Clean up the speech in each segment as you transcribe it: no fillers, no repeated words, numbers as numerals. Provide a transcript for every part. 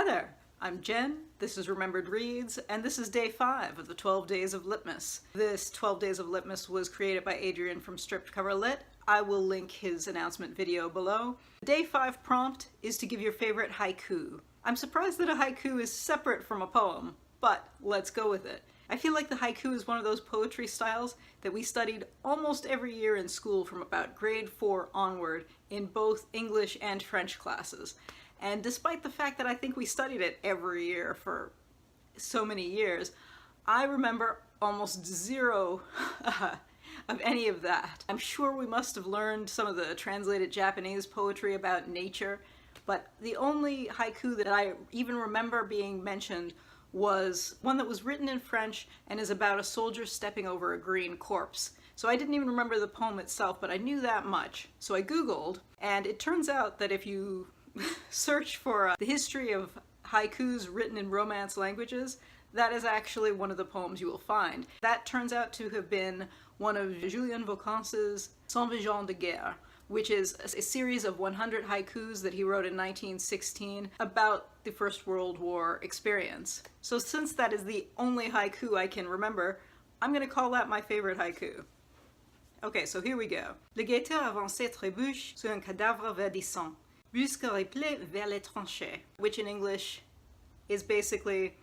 there, I'm Jen, this is Remembered Reads, and this is day 5 of the 12 Days of Litmus. This 12 Days of Litmus was created by Adrian from Stripped Cover Lit. I will link his announcement video below. The day 5 prompt is to give your favorite haiku. I'm surprised that a haiku is separate from a poem, but let's go with it. I feel like the haiku is one of those poetry styles that we studied almost every year in school from about grade 4 onward in both English and French classes. And despite the fact that I think we studied it every year for so many years, I remember almost zero of any of that. I'm sure we must have learned some of the translated Japanese poetry about nature, but the only haiku that I even remember being mentioned was one that was written in French and is about a soldier stepping over a green corpse. So I didn't even remember the poem itself, but I knew that much. So I Googled, and it turns out that if you search for the history of haikus written in Romance languages, that is actually one of the poems you will find. That turns out to have been one of Julien Vaucance's Cent Visions de Guerre, which is a series of 100 haikus that he wrote in 1916 about the First World War experience. So since that is the only haiku I can remember, I'm gonna call that my favorite haiku. Okay, so here we go. Le guetteur avançait trébuche sur un cadavre verdissant. Brusque replé vers les tranchées, which in English is basically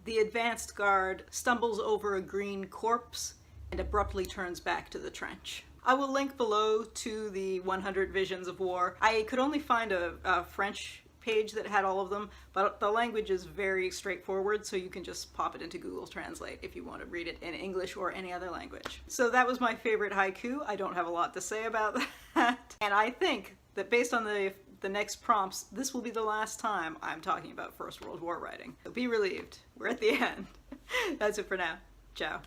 the advanced guard stumbles over a green corpse and abruptly turns back to the trench. I will link below to the 100 Visions of War. I could only find a French page that had all of them, but the language is very straightforward, so you can just pop it into Google Translate if you want to read it in English or any other language. So that was my favorite haiku. I don't have a lot to say about that. And I think that based on the next prompts, this will be the last time I'm talking about First World War writing. So be relieved. We're at the end. That's it for now. Ciao.